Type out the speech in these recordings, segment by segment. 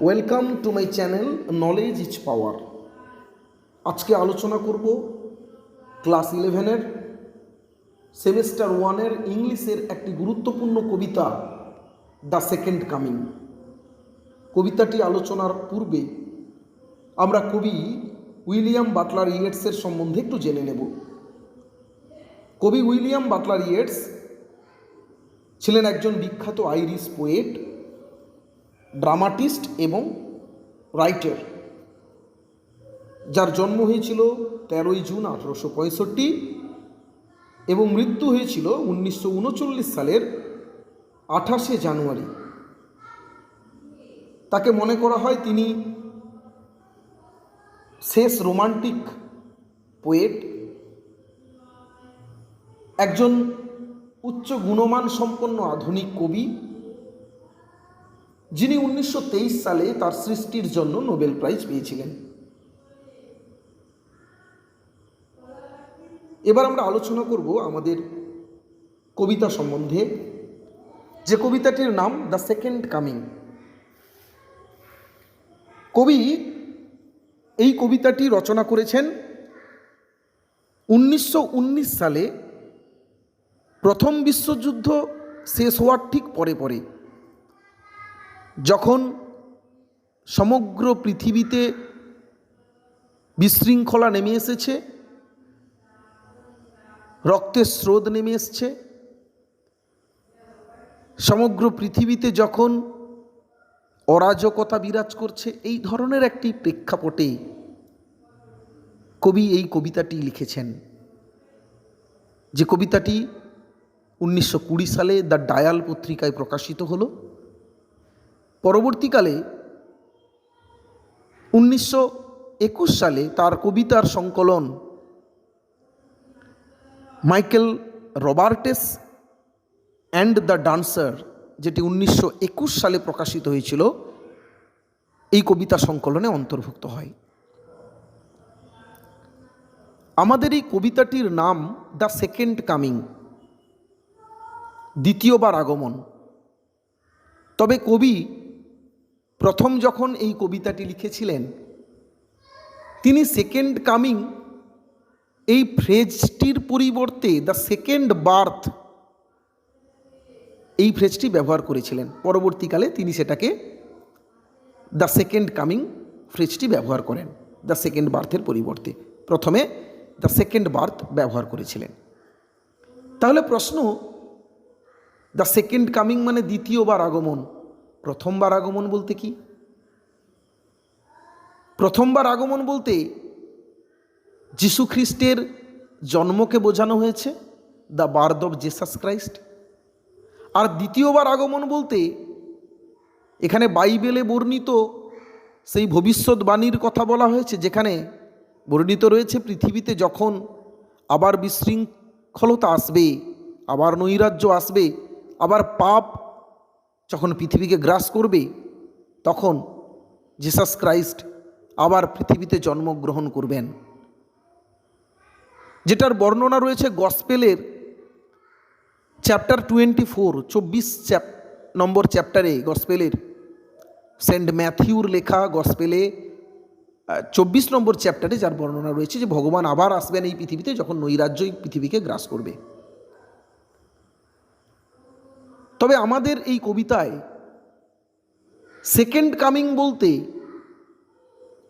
Welcome to my channel knowledge is power. আজকে আলোচনা করব ক্লাস 11-এর সেমিস্টার 1-এর ইংলিশের একটি গুরুত্বপূর্ণ কবিতা দ্য সেকেন্ড কামিং। কবিতাটি আলোচনার পূর্বে আমরা কবি উইলিয়াম বাটলার ইয়েটসের সম্বন্ধে একটু জেনে নেব। কবি উইলিয়াম বাটলার ইয়েটস ছিলেন একজন বিখ্যাত আইরিশ পোয়েট, ড্রামাটিস্ট এবং রাইটার, যার জন্ম হয়েছিল 13 জুন 1865 এবং মৃত্যু হয়েছিল 1939 সালের 28 জানুয়ারি। তাকে মনে করা হয় তিনি শেষ রোমান্টিক পোয়েট, একজন উচ্চ গুণমান সম্পন্ন আধুনিক কবি, যিনি 1923 সালে তার সৃষ্টির জন্য নোবেল প্রাইজ পেয়েছিলেন। এবার আমরা আলোচনা করব আমাদের কবিতা সম্বন্ধে, যে কবিতাটির নাম দ্য সেকেন্ড কামিং। কবি এই কবিতাটি রচনা করেছেন 1919 সালে, প্রথম বিশ্বযুদ্ধ শেষ হওয়ার ঠিক পরে পরে, যখন সমগ্র পৃথিবীতে বিশৃঙ্খলা নেমে এসেছে, রক্তের স্রোত নেমে এসছে, সমগ্র পৃথিবীতে যখন অরাজকতা বিরাজ করছে, এই ধরনের একটি প্রেক্ষাপটে কবি এই কবিতাটি লিখেছেন, যে কবিতাটি 1920 সালে দ্য ডায়াল পত্রিকায় প্রকাশিত হলো। পরবর্তীকালে 1921 সালে তার কবিতার সংকলন মাইকেল রবার্টেস অ্যান্ড দ্য ডান্সার, যেটি 1921 সালে প্রকাশিত হয়েছিল, এই কবিতা সংকলনে অন্তর্ভুক্ত হয়। আমাদের এই কবিতাটির নাম দ্য সেকেন্ড কামিং, দ্বিতীয়বার আগমন। তবে কবি প্রথম যখন এই কবিতাটি লিখেছিলেন, তিনি সেকেন্ড কামিং এই ফ্রেজটির পরিবর্তে দ্য সেকেন্ড বার্থ এই ফ্রেজটি ব্যবহার করেছিলেন। পরবর্তীকালে তিনি সেটাকে দ্য সেকেন্ড কামিং ফ্রেজটি ব্যবহার করেন দ্য সেকেন্ড বার্থের পরিবর্তে। প্রথমে দ্য সেকেন্ড বার্থ ব্যবহার করেছিলেন। তাহলে প্রশ্ন, দ্য সেকেন্ড কামিং মানে দ্বিতীয়বার আগমন, প্রথমবার আগমন বলতে কি? প্রথমবার আগমন বলতে যীশু খ্রিস্টের জন্মকে বোঝানো হয়েছে, the birth of Jesus Christ. আর দ্বিতীয়বার আগমন বলতে এখানে বাইবেলে বর্ণিত সেই ভবিষ্যৎবাণীর কথা বলা হয়েছে, যেখানে বর্ণিত রয়েছে পৃথিবীতে যখন আবার বিশৃঙ্খলতা আসবে, আবার নৈরাজ্য আসবে, আবার পাপ যখন পৃথিবীকে গ্রাস করবে, তখন জিসাস ক্রাইস্ট আবার পৃথিবীতে জন্মগ্রহণ করবেন, যেটার বর্ণনা রয়েছে গসপেলের চ্যাপ্টার 24 নম্বর চ্যাপ্টারে, গসপেলের সেন্ট ম্যাথিউর লেখা গসপেলে 24 নম্বর চ্যাপ্টারে, যার বর্ণনা রয়েছে যে ভগবান আবার আসবেন এই পৃথিবীতে যখন নৈরাজ্য এই পৃথিবীকে গ্রাস করবে। তবে আমাদের এই কবিতায় সেকেন্ড কামিং বলতে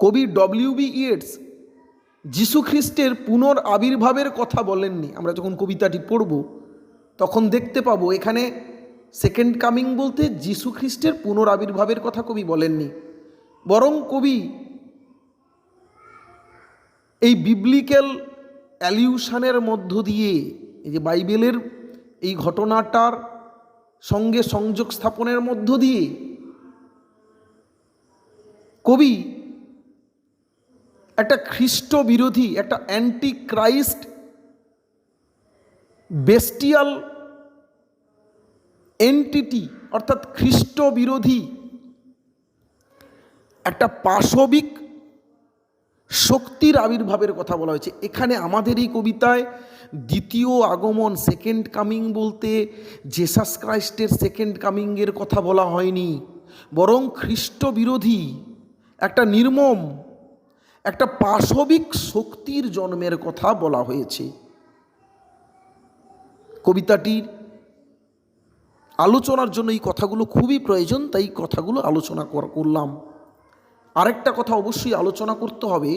কবি ডব্লিউ.বি. ইয়েটস যীশু খ্রিস্টের পুনরাবির্ভাবের কথা বলেননি। আমরা যখন কবিতাটি পড়ব তখন দেখতে পাবো এখানে সেকেন্ড কামিং বলতে যীশু খ্রিস্টের পুনরাবির্ভাবের কথা কবি বলেননি, বরং কবি এই বিবলিক্যাল অ্যালিউশনের মধ্য দিয়ে, এই যে বাইবেলের এই ঘটনাটার সঙ্গে সংযোগ স্থাপনের মধ্য দিয়ে কবি একটা খ্রিস্ট বিরোধী, একটা অ্যান্টি ক্রাইস্ট বেস্টিয়াল এন্টিটি, অর্থাৎ খ্রিস্ট বিরোধী একটা পাশবিক শক্তির আবির্ভাবের কথা বলা হয়েছে। এখানে আমাদের এই কবিতায় দ্বিতীয় আগমন, সেকেন্ড কামিং বলতে জেসাস ক্রাইস্টের সেকেন্ড কামিংয়ের কথা বলা হয়নি, বরং খ্রিস্ট বিরোধী একটা নির্মম, একটা পাশবিক শক্তির জন্মের কথা বলা হয়েছে। কবিতাটির আলোচনার জন্য এই কথাগুলো খুবই প্রয়োজন, তাই কথাগুলো আলোচনা করলাম। আরেকটা কথা অবশ্যই আলোচনা করতে হবে,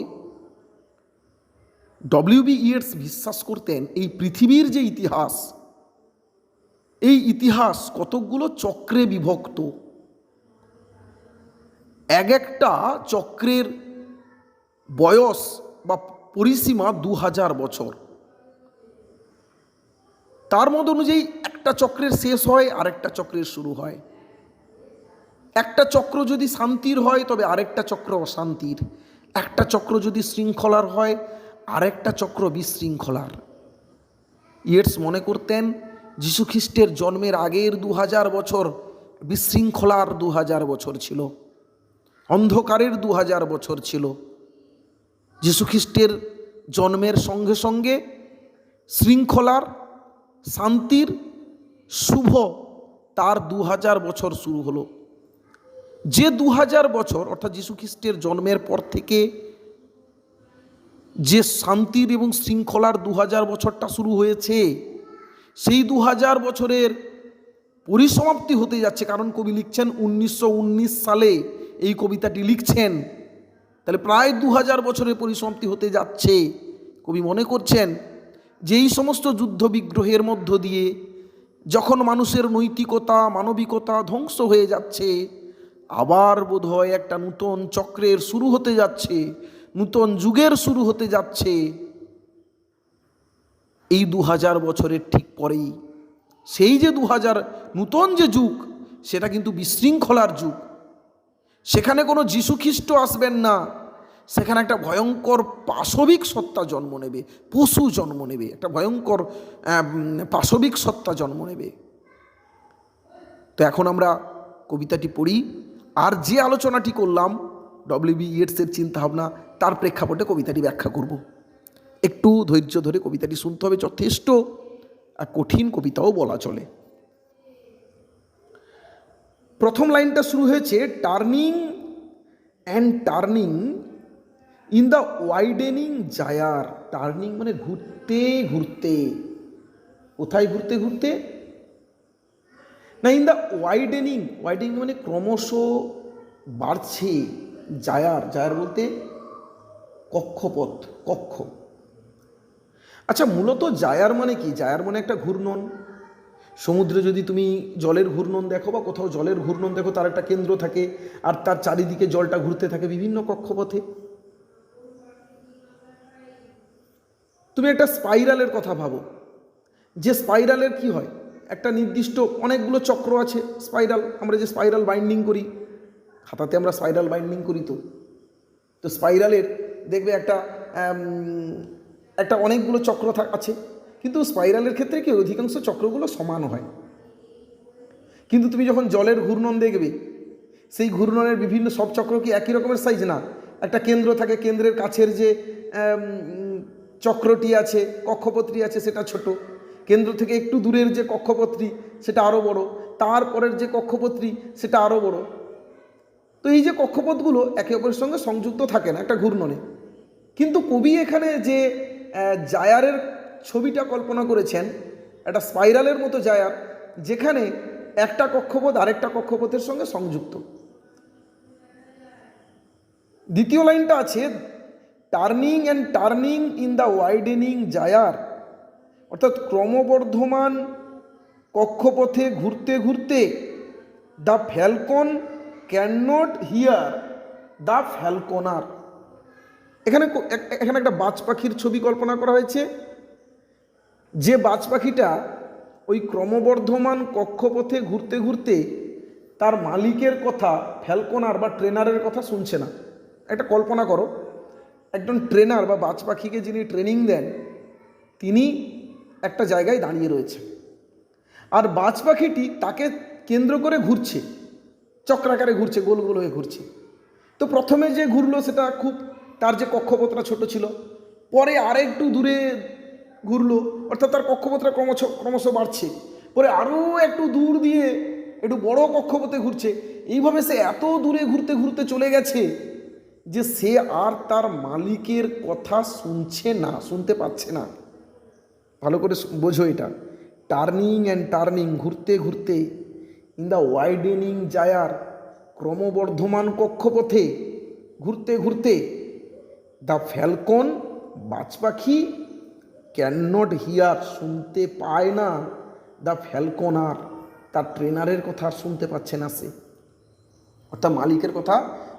ডব্লিউ.বি. ইয়েটস বিশ্বাস করতেন এই পৃথিবীর যে ইতিহাস, এই ইতিহাস কতকগুলো চক্রে বিভক্ত। এক একটা চক্রের বয়স বা পরিসীমা 2000 বছর। তার মত অনুযায়ী একটা চক্রের শেষ হয়, আরেকটা চক্রের শুরু হয়। একটা চক্র যদি শান্তির হয় তবে আরেকটা চক্র অশান্তির, একটা চক্র যদি শৃঙ্খলার হয় আরেকটা চক্র বিশৃঙ্খলার। ইয়েটস মনে করতেন যীশুখ্রিস্টের জন্মের আগের 2000 বছর বিশৃঙ্খলার 2000 বছর ছিল, অন্ধকারের 2000 বছর ছিল। যীশুখ্রিস্টের জন্মের সঙ্গে সঙ্গে শৃঙ্খলার, শান্তির, শুভ তার 2000 বছর শুরু হলো। যে 2000 বছর অর্থাৎ যীশুখ্রিস্টের জন্মের পর থেকে যে শান্তির এবং শৃঙ্খলার 2000 বছরটা শুরু হয়েছে, সেই 2000 বছরের পরিসমাপ্তি হতে যাচ্ছে। কারণ কবি লিখছেন 1919 সালে এই কবিতাটি লিখছেন, তাহলে প্রায় 2000 বছরের পরিসমাপ্তি হতে যাচ্ছে। কবি মনে করছেন যে এই সমস্ত যুদ্ধ বিগ্রহের মধ্য দিয়ে যখন মানুষের নৈতিকতা, মানবিকতা ধ্বংস হয়ে যাচ্ছে, আবার বোধহয় একটা নূতন চক্রের শুরু হতে যাচ্ছে, নূতন যুগের শুরু হতে যাচ্ছে। এই 2000 বছরের ঠিক পরেই সেই যে 2000 নূতন যে যুগ, সেটা কিন্তু বিশৃঙ্খলার যুগ। সেখানে কোনো যীশুখ্রিস্ট আসবেন না, সেখানে একটা ভয়ঙ্কর পাশবিক সত্তা জন্ম নেবে, পশু জন্ম নেবে, একটা ভয়ঙ্কর পাশবিক সত্তা জন্ম নেবে। তো এখন আমরা কবিতাটি পড়ি, আর যে আলোচনাটি করলাম ডব্লিউ.বি. ইয়েটসের চিন্তাভাবনা, তার প্রেক্ষাপটে কবিতাটি ব্যাখ্যা করব। একটু ধৈর্য ধরে কবিতাটি শুনতে হবে, যথেষ্ট কঠিন কবিতাও বলা চলে। প্রথম লাইনটা শুরু হয়েছে turning and turning in the widening gyre. Turning মানে ঘুরতে ঘুরতে, কোথায় ঘুরতে ঘুরতে না, ইন দ্য ওয়াইডেনিং। ওয়াইডেনিং মানে ক্রমশ বাড়ছে, জায়ার, জায়ার বলতে কক্ষপথ, কক্ষ। আচ্ছা, মূলত জায়ার মানে কি? জায়ার মানে একটা ঘূর্ণন। সমুদ্রে যদি তুমি জলের ঘূর্ণন দেখো বা কোথাও জলের ঘূর্ণন দেখো, তার একটা কেন্দ্র থাকে আর তার চারিদিকে জলটা ঘুরতে থাকে বিভিন্ন কক্ষপথে। তুমি একটা স্পাইরালের কথা ভাবো, যে স্পাইরালের কি হয়, একটা নির্দিষ্ট অনেকগুলো চক্র আছে। স্পাইরাল, আমরা যে স্পাইরাল বাইন্ডিং করি, খাতাতে আমরা স্পাইরাল বাইন্ডিং করি, তো স্পাইরালের দেখবে একটা অনেকগুলো চক্র আছে। কিন্তু স্পাইরালের ক্ষেত্রে কি অধিকাংশ চক্রগুলো সমান হয়। কিন্তু তুমি যখন জলের ঘূর্ণন দেখবে, সেই ঘূর্ণনের বিভিন্ন সব চক্র কি একই রকমের সাইজ না, একটা কেন্দ্র থাকে, কেন্দ্রের কাছের যে চক্রটি আছে, কক্ষপথটি আছে, সেটা ছোট। কেন্দ্র থেকে একটু দূরের যে কক্ষপথটি সেটা আরও বড়, তারপরের যে কক্ষপথটি সেটা আরও বড়। তো এই যে কক্ষপথগুলো একে অপরের সঙ্গে সংযুক্ত থাকে না একটা ঘূর্ণনে। কিন্তু কবি এখানে যে জায়ারের ছবিটা কল্পনা করেছেন, একটা স্পাইরালের মতো জায়ার, যেখানে একটা কক্ষপথ আরেকটা কক্ষপথের সঙ্গে সংযুক্ত। দ্বিতীয় লাইনটা আছে turning and turning in the widening gyre, অর্থাৎ ক্রমবর্ধমান কক্ষপথে ঘুরতে ঘুরতে the falcon cannot hear the falconer. এখানে একটা বাজ পাখির ছবি কল্পনা করা হয়েছে, যে বাজ পাখিটা ওই ক্রমবর্ধমান কক্ষপথে ঘুরতে ঘুরতে তার মালিকের কথা, ফ্যালকনার বা ট্রেনারের কথা শুনছে না। একটা কল্পনা করো, একজন ট্রেনার বা বাজ পাখিকে যিনি ট্রেনিং দেন, তিনি একটা জায়গায় দাঁড়িয়ে রয়েছে, আর বাজ পাখিটি তাকে কেন্দ্র করে ঘুরছে, চক্রাকারে ঘুরছে, গোল গোল হয়ে ঘুরছে। তো প্রথমে যে ঘুরলো সেটা খুব, তার যে কক্ষপথটা ছোট ছিল, পরে আরেকটু দূরে ঘুরলো, অর্থাৎ তার কক্ষপথটা ক্রমশ বাড়ছে, পরে আরও একটু দূর দিয়ে একটু বড় কক্ষপথে ঘুরছে। এইভাবে সে এত দূরে ঘুরতে ঘুরতে চলে গেছে যে সে আর তার মালিকের কথা শুনতে পাচ্ছে না। ভালো করে বোঝো এটা। টার্নিং অ্যান্ড টার্নিং, ঘুরতে ঘুরতে ইন দ্য ওয়াইডেনিং জায়ার, ক্রমবর্ধমান কক্ষপথে ঘুরতে ঘুরতে দ্য ফ্যালকন, বাজ পাখি, ক্যান নট হিয়ার, শুনতে পায় না, দ্য ফ্যালকনার, তার ট্রেনারের কথা আর শুনতে পাচ্ছে না সে, অর্থাৎ মালিকের কথা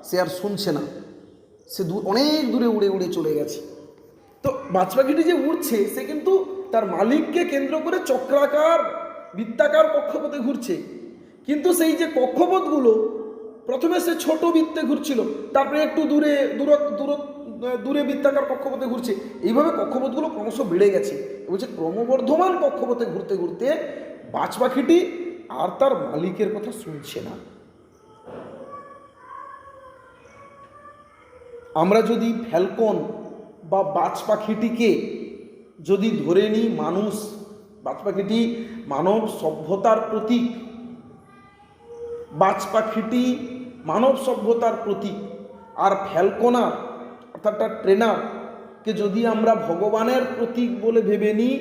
সে আর শুনছে না। সে অনেক দূরে উড়ে উড়ে চলে গেছে। তো বাজ পাখিটি যে উড়ছে সে কিন্তু তার মালিককে কেন্দ্র করে চক্রাকার বৃত্তাকার কক্ষপথে ঘুরছে, কিন্তু সেই যে কক্ষপথগুলো প্রথমে সে ছোট বৃত্তে ঘুরছিল, তারপরে একটু দূরে দূরে বৃত্তাকার কক্ষপথে ঘুরছে, এইভাবে কক্ষপথগুলো ক্রমশ বেড়ে গেছে। বলছে ক্রমবর্ধমান কক্ষপথে ঘুরতে ঘুরতে বাজ পাখিটি আর তার মালিকের কথা শুনছে না। আমরা যদি ফ্যালকন বা বাজ পাখিটিকে যদি ধরে নিই মানুষ, বাজ পাখিটি মানব সভ্যতার প্রতীক, বাজ পাখিটি মানব সভ্যতার প্রতীক, আর ফ্যালকনার অর্থাৎ তার ট্রেনারকে যদি আমরা ভগবানের প্রতীক বলে ভেবে নিই,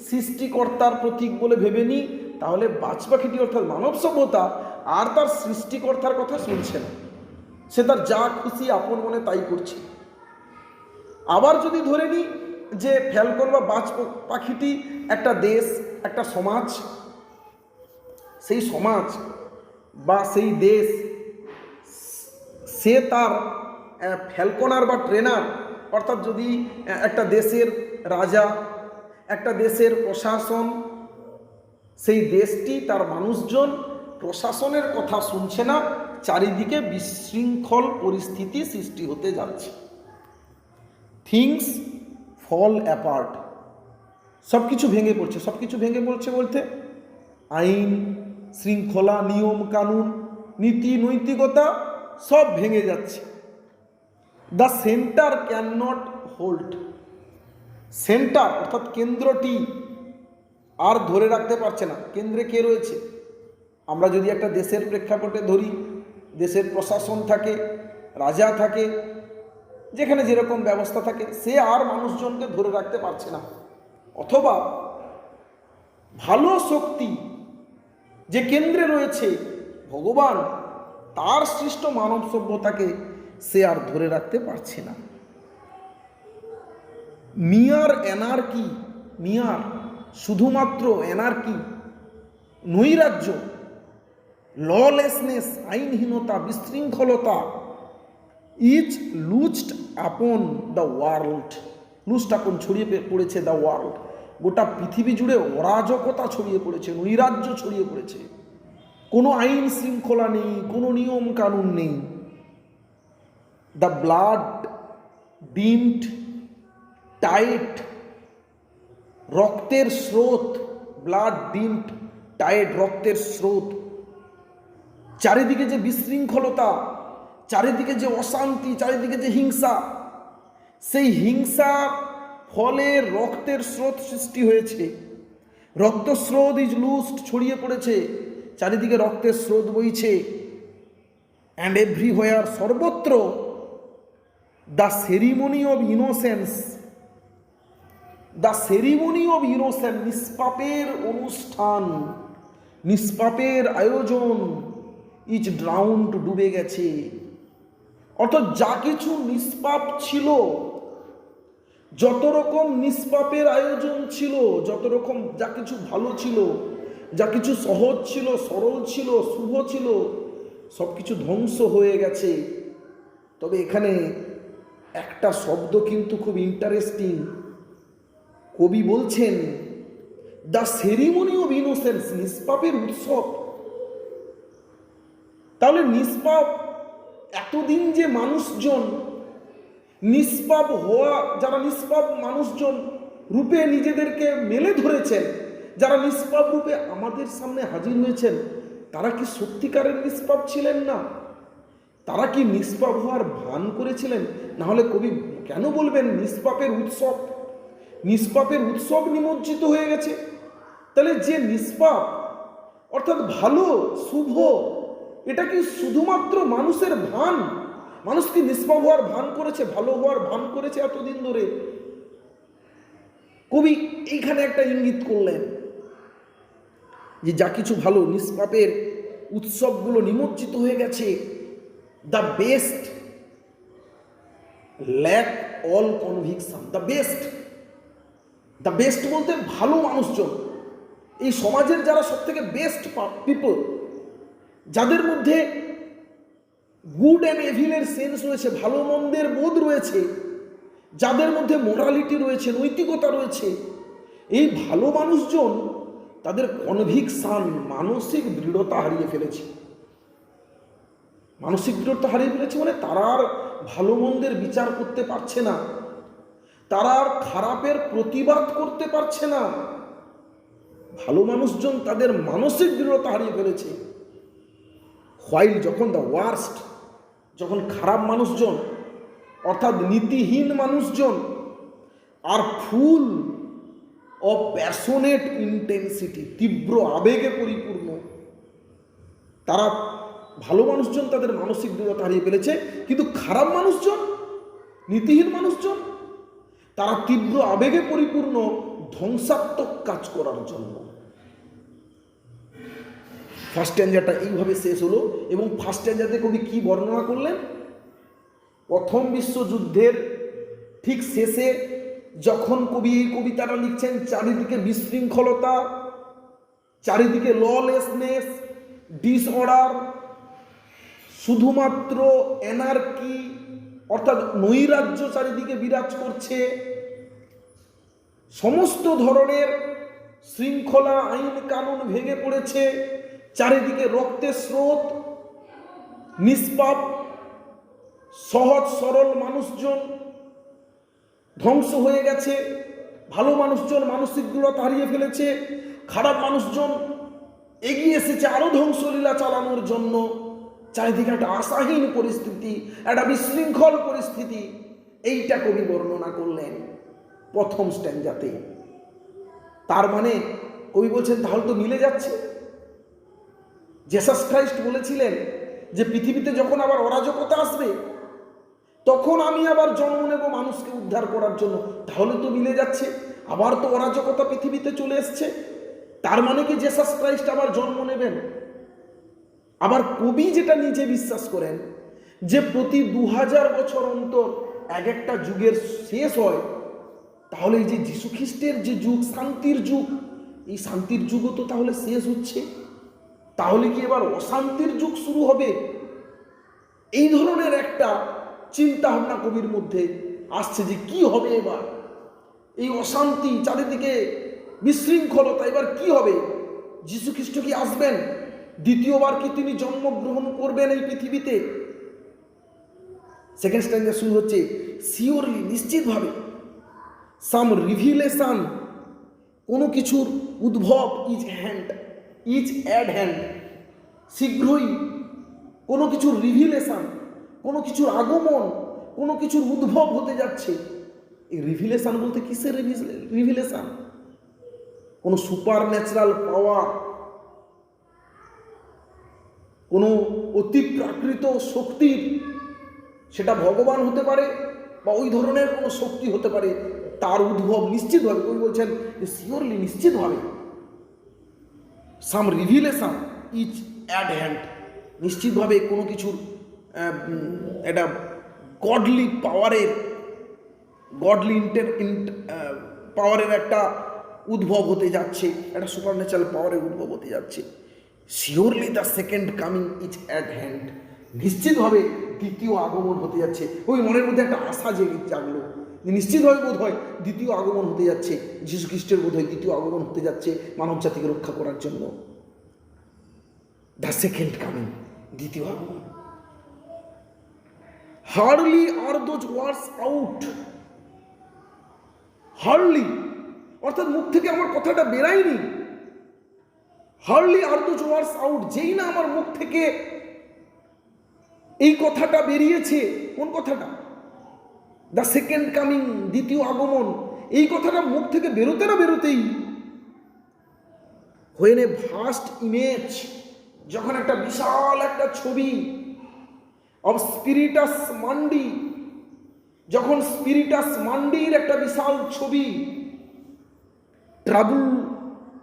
সৃষ্টিকর্তার প্রতীক বলে ভেবে নিই, তাহলে বাজ পাখিটি অর্থাৎ মানব সভ্যতা আর তার সৃষ্টিকর্তার কথা শুনছে না, সে তার যা খুশি আপন মনে তাই করছে। আবার যদি ধরে নিই যে ফ্যালকন বা বাজ পাখিটি একটা দেশ, একটা সমাজ, সেই সমাজ বা সেই দেশ সে তার ফ্যালকনার বা ট্রেনার, অর্থাৎ যদি একটা দেশের রাজা, একটা দেশের প্রশাসন, সেই দেশটি তার মানুষজন প্রশাসনের কথা শুনছে না, চারিদিকে বিশৃঙ্খল পরিস্থিতি সৃষ্টি হতে যাচ্ছে, থিংস ফল অ্যাপার্ট, সব কিছু ভেঙে পড়ছে। সব কিছু ভেঙে পড়ছে বলতে আইন শৃঙ্খলা, নিয়ম কানুন, নীতি নৈতিকতা সব ভেঙে যাচ্ছে। The centre can not hold, centre অর্থাৎ কেন্দ্রটি আর ধরে রাখতে পারছে না। কেন্দ্রে কে রয়েছে? আমরা যদি একটা দেশের প্রেক্ষাপটে ধরি, দেশের প্রশাসন থাকে, রাজা থাকে, যেখানে যেরকম ব্যবস্থা থাকে, সে আর মানুষজনকে ধরে রাখতে পারছে না। অথবা ভালো শক্তি যে কেন্দ্রে রয়েছে ভগবান, তার সৃষ্ট মানব সভ্যতাকে সে আর ধরে রাখতে পারছে না। মিয়ার এনার্কি, মিয়ার শুধুমাত্র এনার্কি, নৈরাজ্য, lawlessness, আইনহীনতা, বিশৃঙ্খলতা, is লুজড upon the world, লুজড আপন ছড়িয়ে পড়েছে দ্য ওয়ার্ল্ড, গোটা পৃথিবী জুড়ে অরাজকতা ছড়িয়ে পড়েছে, নৈরাজ্য ছড়িয়ে পড়েছে, কোনো আইন শৃঙ্খলা নেই, কোনো নিয়ম কানুন নেই। দ্য ব্লাড ডিমড টাইট, রক্তের স্রোত, ব্লাড ডিমড টাইট, রক্তের স্রোত, চারিদিকে যে বিশৃঙ্খলতা, চারিদিকে যে অশান্তি, চারিদিকে যে হিংসা, সেই হিংসার ফলে রক্তের স্রোত সৃষ্টি হয়েছে, রক্তস্রোত ইজ লুজড, ছড়িয়ে পড়েছে, চারিদিকে রক্তের স্রোত বইছে। অ্যান্ড এভরিহোয়ার, সর্বত্র, the ceremony of innocence, the ceremony of innocence, নিষ্পাপের অনুষ্ঠান, নিষ্পাপের আয়োজন, ইজ ড্রাউন্ড, ডুবে গেছে। অর্থাৎ যা কিছু নিষ্পাপ ছিল, যত রকম নিষ্পাপের আয়োজন ছিল, যত রকম যা কিছু ভালো ছিল, যা কিছু সহজ ছিল, সরল ছিল, শুভ ছিল, সব কিছু ধ্বংস হয়ে গেছে। তবে এখানে একটা শব্দ কিন্তু খুব ইন্টারেস্টিং, কবি বলছেন দ্য সেরিমনি অব ইনোসেন্স, নিষ্পাপের উৎসব। তাহলে নিষ্পাপ, এতদিন যে মানুষজন নিষ্পাপ হওয়া, যারা নিষ্পাপ মানুষজন রূপে নিজেদেরকে মেলে ধরেছেন, যারা নিষ্পাপ রূপে আমাদের সামনে হাজির হয়েছেন, তারা কি সত্যিকারের নিষ্পাপ ছিলেন না? তারা কি নিষ্পাপ হওয়ার ভান করেছিলেন? না হলে কবি কেন বলবেন নিষ্পাপের উৎসব? নিষ্পাপের উৎসব নিমজ্জিত হয়ে গেছে। তাহলে যে নিষ্পাপ, অর্থাৎ ভালো, শুভ, এটা কি শুধুমাত্র মানুষের ভান? মানুষ কি নিষ্পাপ হওয়ার ভান করেছে, ভালো হওয়ার ভান করেছে এতদিন ধরে? কবি এইখানে একটা ইঙ্গিত করলেন যে যা কিছু ভালো, নিষ্পাপের উৎসবগুলো নিমজ্জিত হয়ে গেছে। The best lack all conviction. The best বলতে ভালো মানুষজন, এই সমাজের যারা সব থেকে বেস্ট পিপল, যাদের মধ্যে গুড অ্যান্ড এভিলের সেন্স রয়েছে, ভালো মন্দের বোধ রয়েছে, যাদের মধ্যে মোরালিটি রয়েছে, নৈতিকতা রয়েছে, এই ভালো মানুষজন তাদের কনভিকশন, মানসিক দৃঢ়তা হারিয়ে ফেলেছে। মানসিক দৃঢ়তা হারিয়ে ফেলেছে মানে তারা আর ভালো মন্দের বিচার করতে পারছে না, তারা আর খারাপের প্রতিবাদ করতে পারছে না। ভালো মানুষজন তাদের মানসিক দৃঢ়তা হারিয়ে ফেলেছে। হোয়াইল যখন দ্য ওয়ার্স্ট, যখন খারাপ মানুষজন অর্থাৎ নীতিহীন মানুষজন আর ফুল অফ প্যাশনেট ইন্টেন্সিটি, তীব্র আবেগে পরিপূর্ণ, তারা ভালো মানুষজন তাদের মানসিক দৃঢ়তা হারিয়ে ফেলেছে, কিন্তু খারাপ মানুষজন, নীতিহীন মানুষজন, তারা তীব্র আবেগে পরিপূর্ণ ধ্বংসাত্মক কাজ করার জন্য। ফার্স্ট স্ট্যাঞ্জাটা এইভাবে শেষ হলো। এবং ফার্স্ট স্ট্যাঞ্জাতে কবি কি বর্ণনা করলেন? প্রথম বিশ্বযুদ্ধের ঠিক শেষে যখন কবি এই কবিতাটা লিখছেন, চারিদিকে বিশৃঙ্খলতা, চারিদিকে ললেসনেস, ডিসঅর্ডার, শুধুমাত্র এনার্কি অর্থাৎ নৈরাজ্য চারিদিকে বিরাজ করছে, সমস্ত ধরনের শৃঙ্খলা, আইন কানুন ভেঙে পড়েছে, চারিদিকে রক্তের স্রোত, নিষ্পাপ সহজ সরল মানুষজন ধ্বংস হয়ে গেছে, ভালো মানুষজন মানসিক দৃঢ়তা হারিয়ে ফেলেছে, খারাপ মানুষজন এগিয়ে এসেছে আরো ধ্বংসলীলা চালানোর জন্য। চারিদিকে একটা আশাহীন পরিস্থিতি, একটা বিশৃঙ্খল পরিস্থিতি, এইটা কবি বর্ণনা করলেন প্রথম স্ট্যাঞ্জাতে। তার মানে কবি বলছেন তাহলে তো মিলে যাচ্ছে। জেসাস খ্রাইস্ট বলেছিলেন যে পৃথিবীতে যখন আবার অরাজকতা আসবে তখন আমি আবার জন্ম নেব মানুষকে উদ্ধার করার জন্য। তাহলে তো মিলে যাচ্ছে, আবার তো অরাজকতা পৃথিবীতে চলে এসছে, তার মানে কি জেসাস খ্রাইস্ট আবার জন্ম নেবেন? আবার কবি যেটা নিজে বিশ্বাস করেন যে প্রতি 2000 বছর অন্তর এক একটা যুগের শেষ হয়, তাহলে এই যে যীশু খ্রিস্টের যে যুগ, শান্তির যুগ, এই শান্তির যুগও তো তাহলে শেষ হচ্ছে, তাহলে কি এবার অশান্তির যুগ শুরু হবে? এই ধরনের একটা চিন্তা ভাবনা কবির মধ্যে আসছে যে কি হবে এবার, এই অশান্তি, চারিদিকে বিশৃঙ্খলতা, এবার কি হবে? যীশু খ্রিস্ট কি আসবেন? দ্বিতীয়বার কি তিনি জন্মগ্রহণ করবেন এই পৃথিবীতে? সেকেন্ড স্ট্যাঞ্জা শুরু হচ্ছে শিওরলি, নিশ্চিতভাবে, সাম রিভিলেশন, কোনো কিছুর উদ্ভব, ইজ অ্যাট হ্যান্ড, শীঘ্রই কোনো কিছুর রিভিলেশন, কোনো কিছুর আগমন, কোনো কিছুর উদ্ভব হতে যাচ্ছে। এই রিভিলেশন বলতে কিসের রিভিলেশন? কোনো সুপার ন্যাচারাল পাওয়ার, কোনো অতি প্রাকৃত শক্তির, সেটা ভগবান হতে পারে বা ওই ধরনের কোনো শক্তি হতে পারে, তার উদ্ভব নিশ্চিতভাবে, কবি বলছেন যে শিওরলি, নিশ্চিতভাবে, সাম রিভিলেশন ইজ অ্যাট হ্যান্ড, নিশ্চিতভাবে কোনো কিছুর এটা গডলি পাওয়ারের, গডলি পাওয়ারের একটা উদ্ভব হতে যাচ্ছে, একটা সুপার ন্যাচারাল পাওয়ারের উদ্ভব হতে যাচ্ছে। Surely the second coming is at hand, নিশ্চিতভাবে দ্বিতীয় আগমন হতে যাচ্ছে। ওই মনের মধ্যে একটা আশা জাগলো, নিশ্চিতভাবে বোধ হয় দ্বিতীয় আগমন হতে যাচ্ছে, যীশু খ্রিস্টের বোধ হয় দ্বিতীয় আগমন হতে যাচ্ছে মানব জাতিকে রক্ষা করার জন্য। দ্য সেকেন্ড কামিং, দ্বিতীয় আগমন। Hardly are those words out, hardly অর্থাৎ মুখ থেকে আমার কথাটা বেরায়নি, hardly are those words out, যেই না আমার মুখ থেকে এই কথাটা বেরিয়েছে। কোন কথাটা? দ্য সেকেন্ড কামিং, দ্বিতীয় আগমন। এই কথাটা মুখ থেকে বেরোতে না বেরোতেই হোয়েন এ ভাস্ট ইমেজ, যখন একটা বিশাল একটা ছবি অফ স্পিরিটাস মান্ডি, যখন স্পিরিটাস মান্ডির একটা বিশাল ছবি ট্রাবল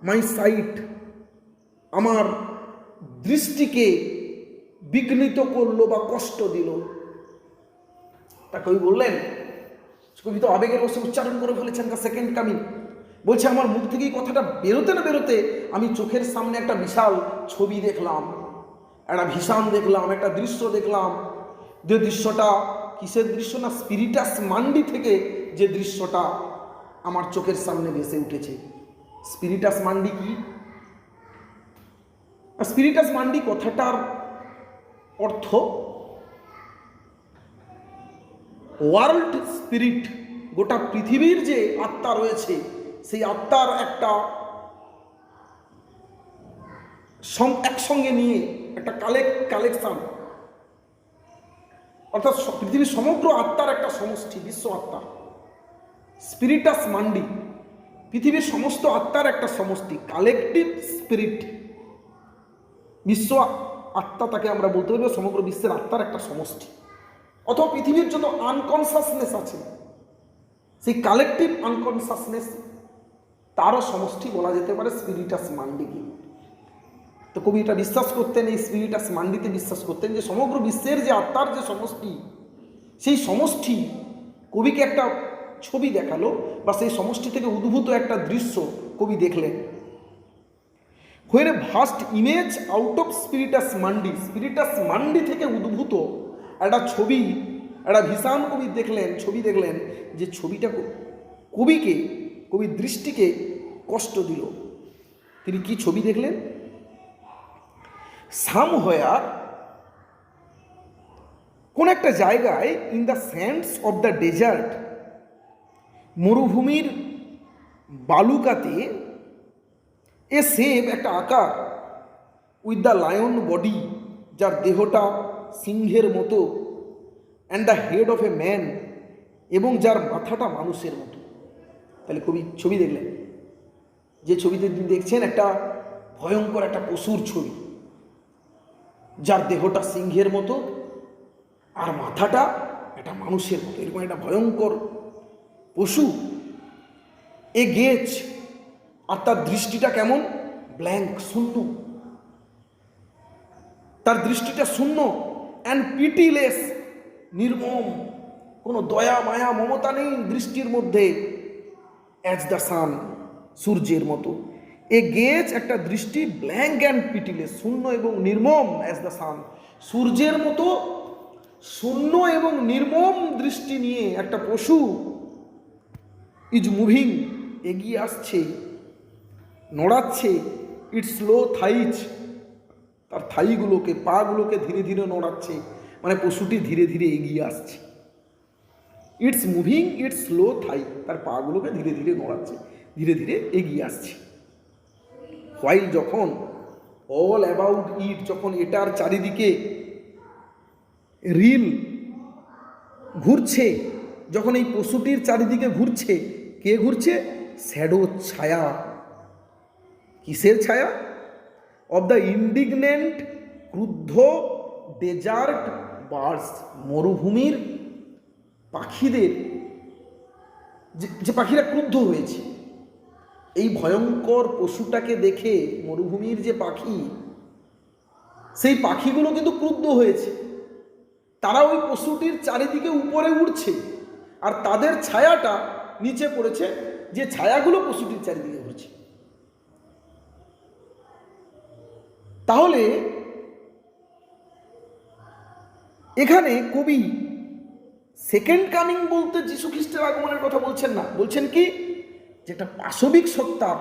মাই সাইট, আমার দৃষ্টিকে বিঘ্নিত করলো বা কষ্ট দিল। তা কবি বললেন, কবি তো আবেগের বসে উচ্চারণ করে ফেলেছেন দ্য সেকেন্ড কামিং। বলছে আমার মুখ থেকে এই কথাটা বেরোতে না বেরোতে আমি চোখের সামনে একটা বিশাল ছবি দেখলাম, একটা ভীষণ দেখলাম, একটা দৃশ্য দেখলাম। যে দৃশ্যটা কিসের দৃশ্য? না, স্পিরিটাস মান্ডি থেকে যে দৃশ্যটা আমার চোখের সামনে ভেসে উঠেছে। স্পিরিটাস মান্ডি কি? স্পিরিটাস মান্ডি কথাটার অর্থ ওয়ার্ল্ড স্পিরিট, গোটা পৃথিবীর যে আত্মা রয়েছে সেই আত্মার একটা একসঙ্গে নিয়ে একটা কালেকশন, অর্থাৎ পৃথিবীর সমগ্র আত্মার একটা সমষ্টি, বিশ্ব আত্মা। স্পিরিটাস মান্ডি পৃথিবীর সমস্ত আত্মার একটা সমষ্টি, কালেকটিভ স্পিরিট। বিশ্ব আত্মা তাকে আমরা বলতে পারবো সমগ্র বিশ্বের আত্মার একটা সমষ্টি। অথবা পৃথিবীর যত আনকনসাসনেস আছে সেই কালেকটিভ আনকনসাসনেস তারও সমষ্টি বলা যেতে পারে স্পিরিটাস মান্ডিকে। তো কবি এটা বিশ্বাস করতেন, এই স্পিরিটাস মান্ডিতে বিশ্বাস করতেন যে সমগ্র বিশ্বের যে আত্মার যে সমষ্টি, সেই সমষ্টি কবিকে একটা ছবি দেখালো বা সেই সমষ্টি থেকে উদ্ভূত একটা দৃশ্য কবি দেখলেন। When a vast image out of স্পিরিটাস mandi, স্পিরিটাস mandi থেকে উদ্ভূত একটা ছবি, একটা ভীষণ কবি দেখলেন, ছবি দেখলেন যে ছবিটা কবির দৃষ্টিকে কষ্ট দিল। তিনি কি ছবি দেখলেন? সামহোয়ার, কোন একটা জায়গায়, in the sands of the desert, মরুভূমির বালুকাতে, এ সেভ একটা আকার, উইথ দ্য লায়ন বডি, যার দেহটা সিংহের মতো, and the head of a man, এবং যার মাথাটা মানুষের মতো। তাহলে কবি ছবি দেখলেন, যে ছবিতে তিনি দেখছেন একটা ভয়ঙ্কর একটা পশুর ছবি, যার দেহটা সিংহের মতো আর মাথাটা একটা মানুষের মতো, এরকম একটা ভয়ঙ্কর পশু। এ গেজ, আর তার দৃষ্টিটা কেমন? ব্ল্যাঙ্ক, শূন্য, তার দৃষ্টিটা শূন্য। অ্যান্ড পিটিলেস, নির্মম, কোনো দয়া মায়া মমতা নেই দৃষ্টির মধ্যে। অ্যাজ দ্য সান, সূর্যের মতো। এ গেজ, একটা দৃষ্টি, ব্ল্যাঙ্ক অ্যান্ড পিটিলেস, শূন্য এবং নির্মম। অ্যাজ দ্য সান, সূর্যের মতো শূন্য এবং নির্মম দৃষ্টি নিয়ে একটা পশু ইজ মুভিং, এগিয়ে আসছে, নড়াচ্ছে। ইটস স্লো থাইজ, তার থাইগুলোকে, পাগুলোকে ধীরে ধীরে নড়াচ্ছে, মানে পশুটি ধীরে ধীরে এগিয়ে আসছে। ইটস মুভিং ইটস স্লো থাই, তার পাগুলোকে ধীরে ধীরে নড়াচ্ছে, ধীরে ধীরে এগিয়ে আসছে। হোয়াইল, যখন, অল অ্যাবাউট ইট, যখন এটার চারিদিকে রিল ঘুরছে, যখন এই পশুটির চারিদিকে ঘুরছে, কে ঘুরছে? শ্যাডো, ছায়া। কিসের ছায়া? অব দ্য ইন্ডিগনেন্ট, ক্রুদ্ধ ডেজার্ট বার্ডস, মরুভূমির পাখিদের, যে পাখিরা ক্রুদ্ধ হয়েছে। এই ভয়ঙ্কর পশুটাকে দেখে মরুভূমির যে পাখি, সেই পাখিগুলো কিন্তু ক্রুদ্ধ হয়েছে। তারা ওই পশুটির চারিদিকে উপরে উঠছে, আর তাদের ছায়াটা নিচে পড়েছে, যে ছায়াগুলো পশুটির চারিদিকে ঘুরছে। তাহলে এখানে কবি সেকেন্ড কামিং বলতে যীশু খ্রিস্টের আগমনের কথা বলছেন না, বলছেন কি? যেটা পাশবিক সত্তার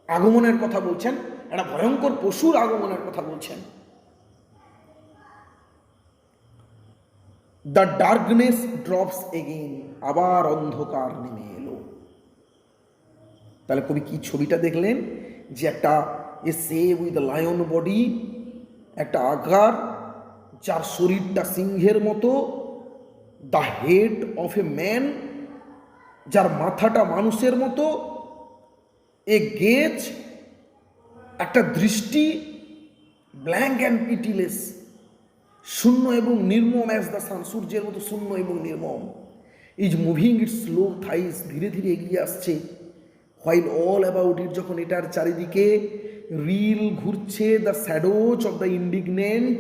আগমনের কথা বলছেন, একটা ভয়ঙ্কর পশুর আগমনের কথা বলছেন। দ্য ডার্কনেস ড্রপস এগেইন, আবার অন্ধকার নেমে এলো। তাহলে কবি কি ছবিটা দেখলেন? যে একটা এ সেভ উইথ লায়ন বডি, একটা আকার যার শরীরটা সিংহের মতো, the head of a man, যার মাথাটা মানুষের মতো, এ গেজ, একটা দৃষ্টি ব্ল্যাঙ্ক অ্যান্ড পিটিলেস, শূন্য এবং নির্মম অ্যাজ দ্য সান, সূর্যের মতো শূন্য এবং নির্মম। ইজ মুভিং ইট স্লো থাইস, ধীরে ধীরে এগিয়ে আসছে। হোয়াইল অল অ্যাবাউট ইট, যখন এটার চারিদিকে রিল ঘুরছে, the shadows of the indignant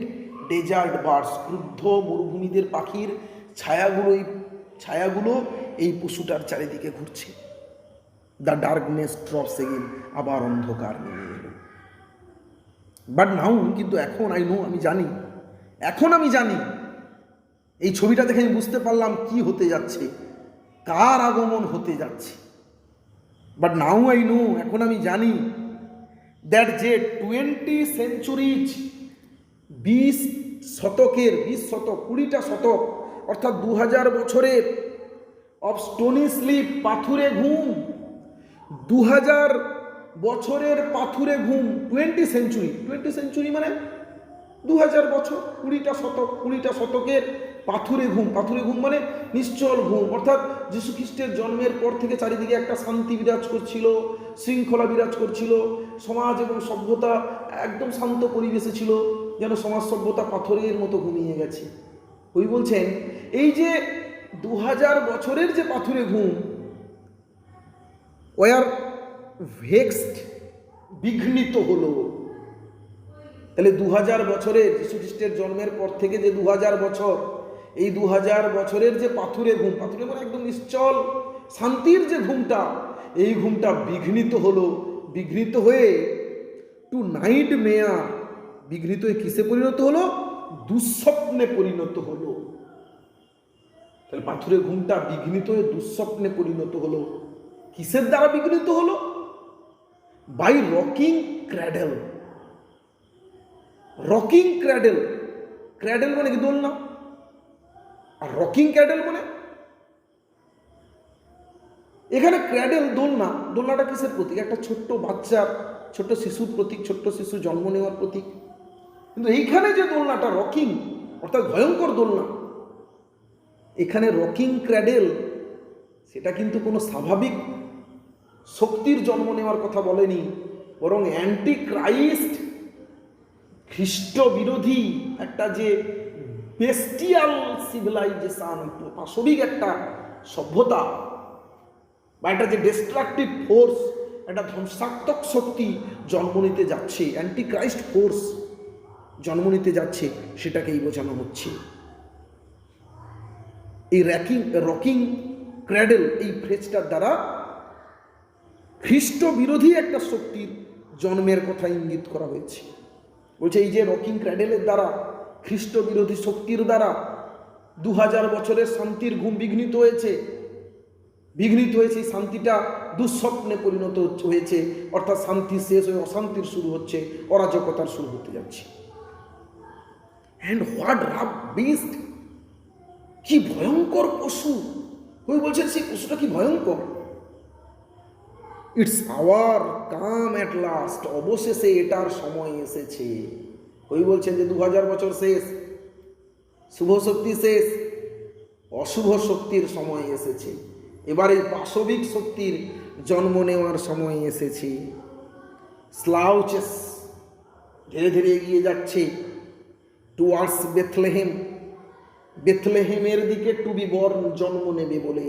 desert birds, ক্রুদ্ধ মরুভূমিদের পাখির ছায়াগুলো এই পশুটার চারিদিকে ঘুরছে। দ্য ডার্কনেস ড্রপস এগেইন, আবার অন্ধকার নেমে এলো। বাট নাও, কিন্তু এখন আমি জানি, এখন আমি জানি, এই ছবিটা দেখে আমি বুঝতে পারলাম কি হতে যাচ্ছে, কার আগমন হতে যাচ্ছে। বাট নাও আই নো, এখন আমি জানি দ্যাট যে 20 সেঞ্চুরিজ, 20 শতকের 20 শতক, 20টা শতক, অর্থাৎ 2000 বছরের অফ স্টোনি স্লিপ, পাথুরে ঘুম, 2000 বছরের পাথুরে ঘুম। 20 সেঞ্চুরি মানে 2000 বছর, 20টা শতক, 20টা শতকের পাথুরে ঘুম। পাথুরে ঘুম মানে নিশ্চল ঘুম, অর্থাৎ যীশু খ্রিস্টের জন্মের পর থেকে চারিদিকে একটা শান্তি বিরাজ করছিল, শৃঙ্খলা বিরাজ করছিল, সমাজ এবং সভ্যতা একদম শান্ত পরিবেশে ছিল, যেন সমাজ সভ্যতা পাথরের মতো ঘুমিয়ে গেছে। ওই বলছেন এই যে 2000 বছরের যে পাথুরে ঘুম, ওয়ার ভেক্সড, বিঘ্নিত হলো। তাহলে 2000 বছরের, যীশু খ্রিস্টের জন্মের পর থেকে যে 2000 বছর, এই 2000 বছরের যে পাথুরে ঘুম, পাথুরে মানে একদম নিশ্চল শান্তির যে ঘুমটা, এই ঘুমটা বিঘ্নিত হলো। বিঘ্নিত হয়ে টু নাইট মেয়ার, বিঘ্নিত হয়ে কিসে পরিণত হলো? দুঃস্বপ্নে পরিণত হলো। তাহলে পাথুরে ঘুমটা বিঘ্নিত হয়ে দুঃস্বপ্নে পরিণত হলো। কিসের দ্বারা বিঘ্নিত হলো? By rocking cradle. Rocking cradle, cradle মানে কি? দোলনা। আর রকিং ক্র্যাডেল মানে, এখানে ক্র্যাডেল দোলনা, দোলনাটা কিসের প্রতীক? একটা ছোট্ট বাচ্চার, ছোট্ট শিশুর প্রতীক, ছোট্ট শিশু জন্ম নেওয়ার প্রতীক। কিন্তু এইখানে যে দোলনাটা রকিং, অর্থাৎ ভয়ঙ্কর দোলনা, এখানে রকিং ক্র্যাডেল, সেটা কিন্তু কোনো স্বাভাবিক শক্তির জন্ম নেওয়ার কথা বলেনি, বরং অ্যান্টি ক্রাইস্ট, খ্রিস্ট বিরোধী একটা যে বেস্টিয়াল সিভিলাইজেশন, পাশবিক একটা সভ্যতা, বা একটা যে ডিস্ট্রাকটিভ ফোর্স, একটা ধ্বংসাত্মক শক্তি জন্ম নিতে যাচ্ছে, অ্যান্টি ক্রাইস্ট ফোর্স জন্ম নিতে যাচ্ছে, সেটাকেই বোঝানো হচ্ছে। এই রকিং ক্র্যাডেল, এই ফ্রেজটার দ্বারা খ্রিস্ট বিরোধী একটা শক্তির জন্মের কথা ইঙ্গিত করা হয়েছে। বলছে এই যে রকিং ক্র্যাডেলের দ্বারা, খ্রিস্ট বিরোধী শক্তির দ্বারা 2000 বছরের শান্তির ঘুম বিঘ্নিত হয়েছে। এই শান্তিটা দুঃস্বপ্নে পরিণত হয়েছে, অর্থাৎ শান্তি শেষ হয়ে অশান্তির শুরু হচ্ছে, অরাজকতার শুরু হতে যাচ্ছে। অ্যান্ড হোয়াট রাফ বিস্ট, কি ভয়ঙ্কর পশু! কবি বলছেন সেই পশুটা কি ভয়ঙ্কর। Its hour come at last, অবশেষে এটার সময় এসেছে। কবি বলছেন যে 2000 বছর শেষ, শুভ শক্তি শেষ, অশুভ শক্তির সময় এসেছে। এবারে পাশবিক শক্তির জন্ম নেওয়ার সময় এসেছে। স্লাউচেস, ধীরে ধীরে এগিয়ে যাচ্ছে টুয়ার্ডস বেথলেহেম, বেথলেহেমের দিকে টু বি বর্ন, জন্ম নেবে বলে।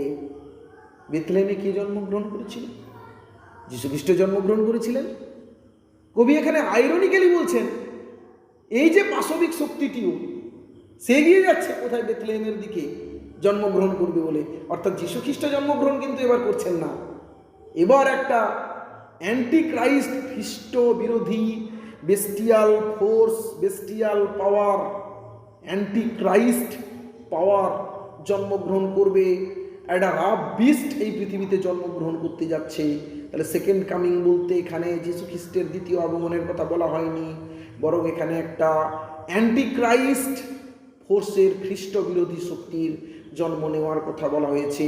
বেথলেহেমে কি জন্মগ্রহণ করেছিলেন? যীশু খ্রিস্ট জন্মগ্রহণ করেছিলেন। কবি এখানে আইরনিক্যালি বলছেন এই যে পাশবিক শক্তিটিও সে এগিয়ে যাচ্ছে কোথায়? বেথলেহেমের দিকে জন্মগ্রহণ করবে বলে। অর্থাৎ যীশু খ্রিস্ট জন্মগ্রহণ কিন্তু এবার করছেন না, এবার একটা অ্যান্টি ক্রাইস্ট, খ্রিস্ট বিরোধী বেস্টিয়াল ফোর্স, বেস্টিয়াল পাওয়ার, অ্যান্টি ক্রাইস্ট পাওয়ার জন্মগ্রহণ করবে। একটা রাফ বিস্ট এই পৃথিবীতে জন্মগ্রহণ করতে যাচ্ছে। তাহলে সেকেন্ড কামিং বলতে এখানে যীশু খ্রিস্টের দ্বিতীয় আগমনের কথা বলা হয়নি, বরং এখানে একটা অ্যান্টি ক্রাইস্ট ফোর্সের, খ্রিস্ট বিরোধী শক্তির জন্ম নেওয়ার কথা বলা হয়েছে।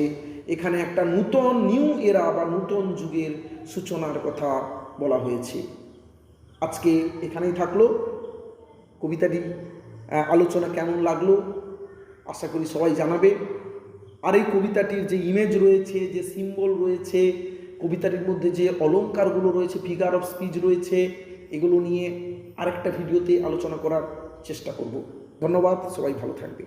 এখানে একটা নূতন নিউ এরা বা নূতন যুগের সূচনার কথা বলা হয়েছে। আজকে এখানেই থাকলো কবিতাটি। আলোচনা কেমন লাগলো আশা করি সবাই জানাবে। আর এই কবিতাটির যে ইমেজ রয়েছে, যে সিম্বল রয়েছে, কবিতাটির মধ্যে যে অলঙ্কারগুলো রয়েছে, ফিগার অফ স্পিচ রয়েছে, এগুলো নিয়ে আরেকটা ভিডিওতে আলোচনা করার চেষ্টা করব। ধন্যবাদ, সবাই ভালো থাকবে।